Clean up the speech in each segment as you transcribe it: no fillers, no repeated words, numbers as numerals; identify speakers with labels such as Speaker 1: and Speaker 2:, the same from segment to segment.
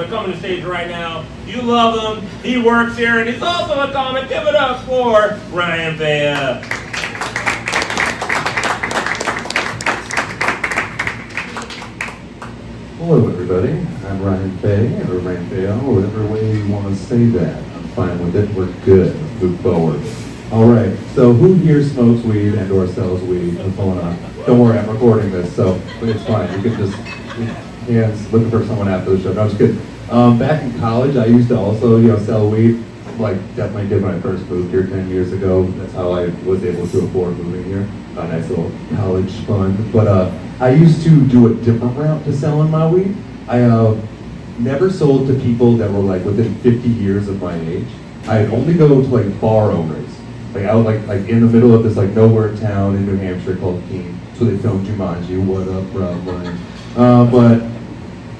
Speaker 1: Coming to stage right now. You love him. He works here, and he's also a comic. Give it up for Ryan Vea.
Speaker 2: Hello, everybody. I'm Ryan Vea, or Ryan Vea, whatever way you want to say that. I'm fine with it. We're good. Let's move forward. All right. So, who here smokes weed and/or sells weed? What's going on? Don't worry, I'm recording this, so it's fine. You can just hands looking for someone after the show. No, I'm just kidding. Back in college, I used to also, sell weed. Like, definitely did when I first moved here 10 years ago. That's how I was able to afford moving here. A nice little college fund. But I used to do a different route to selling my weed. I never sold to people that were like within 50 years of my age. I'd only go to like bar owners. Like I was like in the middle of this like nowhere town in New Hampshire called Keene. So they filmed Jumanji. What up, bro? But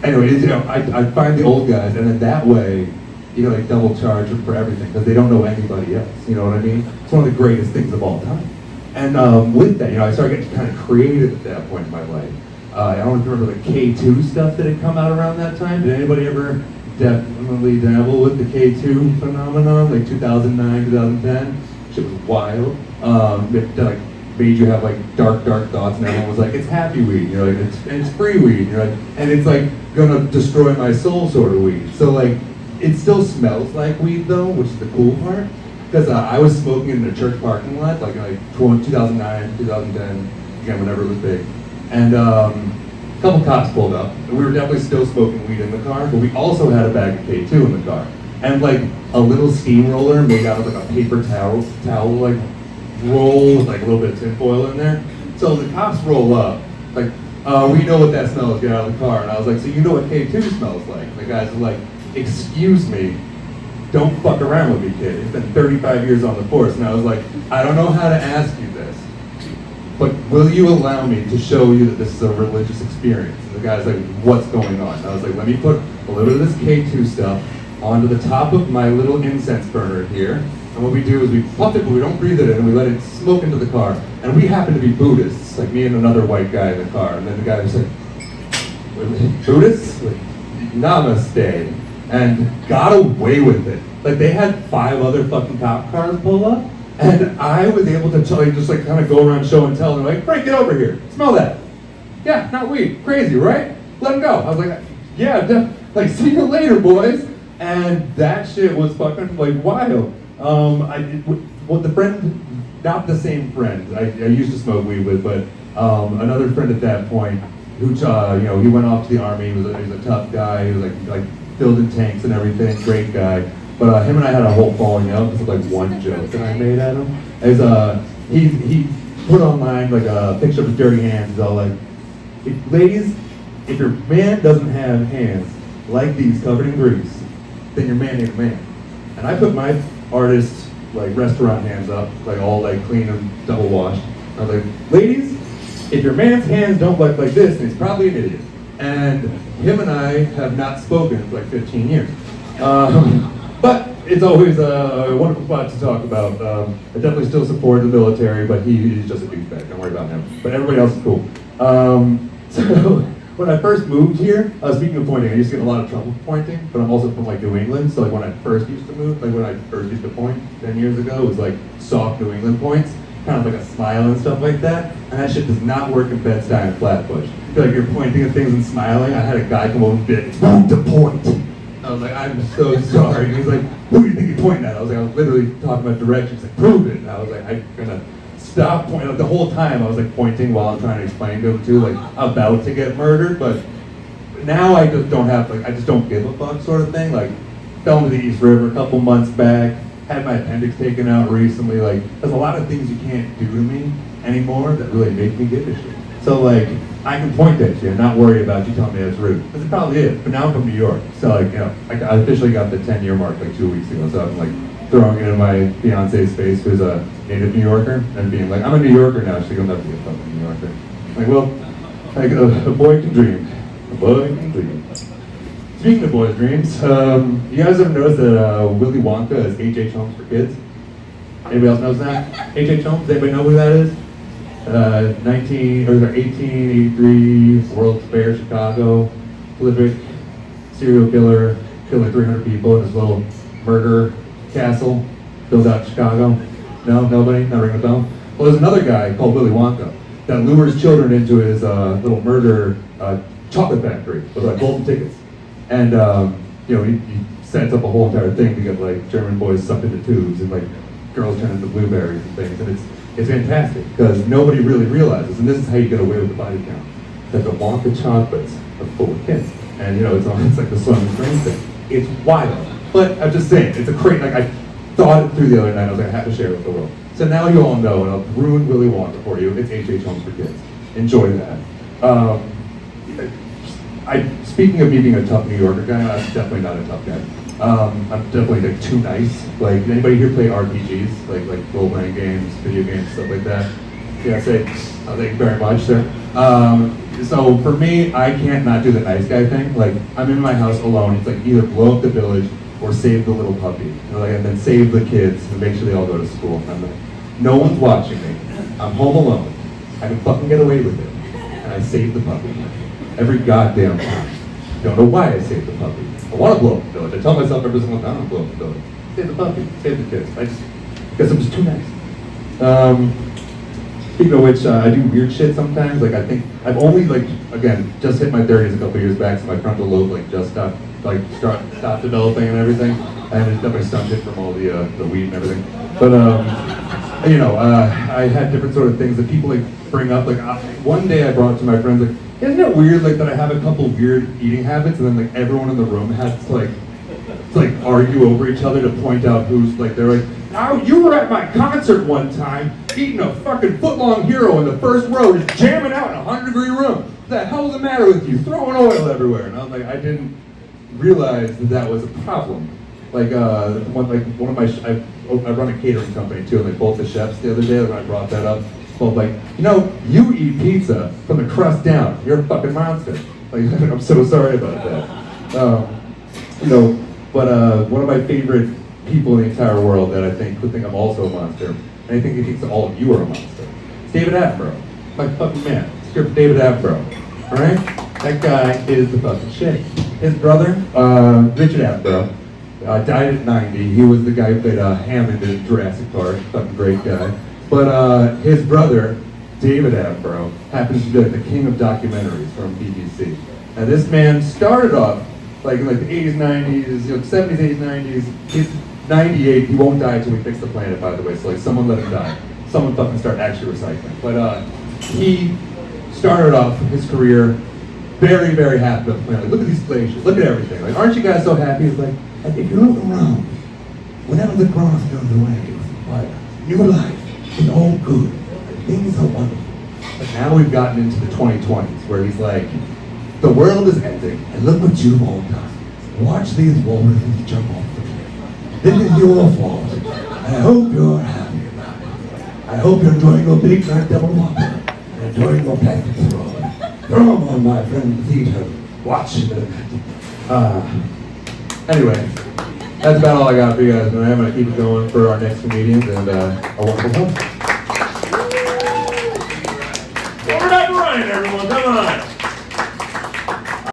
Speaker 2: anyways, I'd find the old guys, and then that way, like double charge them for everything because they don't know anybody else. You know what I mean? It's one of the greatest things of all time. And with that, I started getting kind of creative at that point in my life. I don't know if you remember the K2 stuff that had come out around that time. Did anybody ever definitely dabble with the K2 phenomenon, like 2009, 2010? Shit was wild. It like made you have like dark thoughts, and everyone was like, "It's happy weed." And you're like, "It's free weed." And you're like, and it's like gonna destroy my soul, sort of weed. So like, it still smells like weed though, which is the cool part. Because I was smoking in a church parking lot, like 2009, 2010, again, whenever it was big. And a couple cops pulled up, and we were definitely still smoking weed in the car, but we also had a bag of K2 in the car. And like a little steamroller made out of like a paper towel like roll with like a little bit of tinfoil in there. So the cops roll up, like, we know what that smells, get out of the car. And I was like, so you know what K2 smells like? And the guys were like, excuse me. Don't fuck around with me, kid. It's been 35 years on the force. And I was like, I don't know how to ask you this, but will you allow me to show you that this is a religious experience? And the guy's like, what's going on? And I was like, let me put a little bit of this K2 stuff onto the top of my little incense burner here. And what we do is we puff it, but we don't breathe it in, and we let it smoke into the car. And we happen to be Buddhists, like me and another white guy in the car. And then the guy was like, Buddhists? Like, namaste. And got away with it. Like they had 5 other fucking cop cars pull up, and I was able to just like kind of go around show and tell them like, Frank, get over here, smell that. Yeah, not weed, crazy, right? Let him go. I was like, yeah, like see you later, boys. And that shit was fucking like wild. The friend, not the same friend I used to smoke weed with, but another friend at that point who he went off to the army. He was a tough guy. He was like building tanks and everything, great guy. But him and I had a whole falling out because of like one joke that I made at him. As he put online like a picture of his dirty hands. He's all like, ladies, if your man doesn't have hands like these covered in grease, then your man ain't a man. And I put my artist like restaurant hands up, like all like clean and double washed. I was like, ladies, if your man's hands don't look like this, then he's probably an idiot. And him and I have not spoken for like 15 years. But it's always a wonderful spot to talk about. I definitely still support the military, but he's just a douchebag. Don't worry about him. But everybody else is cool. So when I first moved here, speaking of pointing, I used to get in a lot of trouble for pointing, but I'm also from like New England. So like when I first used to move, like when I first used to point 10 years ago, it was like soft New England points, kind of like a smile and stuff like that. And that shit does not work in Bed-Stuy and Flatbush. I feel like you're pointing at things and smiling. I had a guy come over and be like, it's time to point. I was like, I'm so sorry. And he's like, who do you think you're pointing at? I was literally talking about directions. He's like, prove it. And I was like, I'm gonna stop pointing. Like, the whole time I was like pointing while I'm trying to explain to him too, like about to get murdered. But now I just don't have I just don't give a fuck sort of thing. Like, fell into the East River a couple months back. Had my appendix taken out recently. Like, there's a lot of things you can't do to me anymore that really make me give a shit. So like, I can point at you and not worry about you telling me that's rude. Because it probably is. But now I'm from New York. So like, I officially got the 10-year mark like 2 weeks ago. So I'm like throwing it in my fiance's face, who's a native New Yorker, and being like, I'm a New Yorker now. She'll never be a fucking New Yorker. Like, well, like a boy can dream. A boy can dream. Speaking of boys' dreams, you guys ever noticed that Willy Wonka is H.H. Holmes for kids? Anybody else knows that? H.H. Holmes, does anybody know who that is? 1883, World's Fair, Chicago, prolific serial killer, killed like 300 people in his little murder castle built out in Chicago. No, nobody, not ringing a bell. Well, there's another guy called Willy Wonka that lures children into his little murder chocolate factory with like golden tickets, and he sets up a whole entire thing to get like German boys sucked into tubes and like girls turn into blueberries and things, and it's fantastic because nobody really realizes, and this is how you get away with the body count, that the Wonka chocolates are full of kids, and it's like the sun and rain thing. It's wild, but I'm just saying it's a crazy. Like I thought it through the other night. I was like, I have to share it with the world. So now you all know, and I'll ruin Willy Wonka for you. It's H.H. Homes for Kids. Enjoy that. Speaking of me being a tough New Yorker guy, I'm definitely not a tough guy. I'm definitely like too nice. Like, anybody here play RPGs, like role-playing games, video games, stuff like that? Yeah, say, oh, thank you very much, sir. So for me, I can't not do the nice guy thing. Like, I'm in my house alone. It's like either blow up the village or save the little puppy, and then save the kids and make sure they all go to school. And I'm like, no one's watching me. I'm home alone. I can fucking get away with it, and I save the puppy every goddamn time. Don't know why I save the puppy. I want to blow up the village. I tell myself every single time I'm blow up the village. Save the puppy, save the kids. Because I'm just too nice. Speaking of which, I do weird shit sometimes. Like I think I've only just hit my 30s a couple years back, so my frontal lobe just stopped developing and everything, and it's definitely stunted from all the weed and everything. But I had different sort of things that people bring up. One day I brought it to my friends like, isn't it weird that I have a couple weird eating habits, and then everyone in the room has to argue over each other to point out who's they're like, oh, you were at my concert one time eating a fucking foot-long hero in the first row, just jamming out in a 100-degree room. What the hell's the matter with you? Throwing oil everywhere. And I was like, I didn't realize that was a problem. I run a catering company too, and both the chefs the other day when I brought that up, both you eat pizza from the crust down. You're a fucking monster. I'm so sorry about that. But one of my favorite people in the entire world that I think would think I'm also a monster, and I think he thinks that all of you are a monster. It's David Attenborough. My fucking man. Script David Attenborough. Alright? That guy is the fucking shit. His brother, Richard Attenborough, died at 90. He was the guy who played Hammond in Jurassic Park. Fucking great guy. But his brother, David Attenborough, happens to be the king of documentaries from BBC. And this man started off in the 80s, 90s, 70s, 80s, 90s. He's 98. He won't die until we fix the planet, by the way. So someone let him die. Someone fucking start actually recycling. But he started off his career very, very happy about the planet. Look at these glaciers. Look at everything. Aren't you guys so happy? It's if you look around, whenever the grass goes away with fire, new life is all good. Things are wonderful. But now we've gotten into the 2020s where he's like, the world is ending, and look what you've all done. Watch these walruses jump off the cliff. This is your fault. I hope you're happy about it. I hope you're enjoying your big night double whopper and enjoying your plastic throw. Throw them on my friend Theater. Watch it. Anyway, that's about all I got for you guys. I'm going to keep it going for our next comedians and a wonderful time.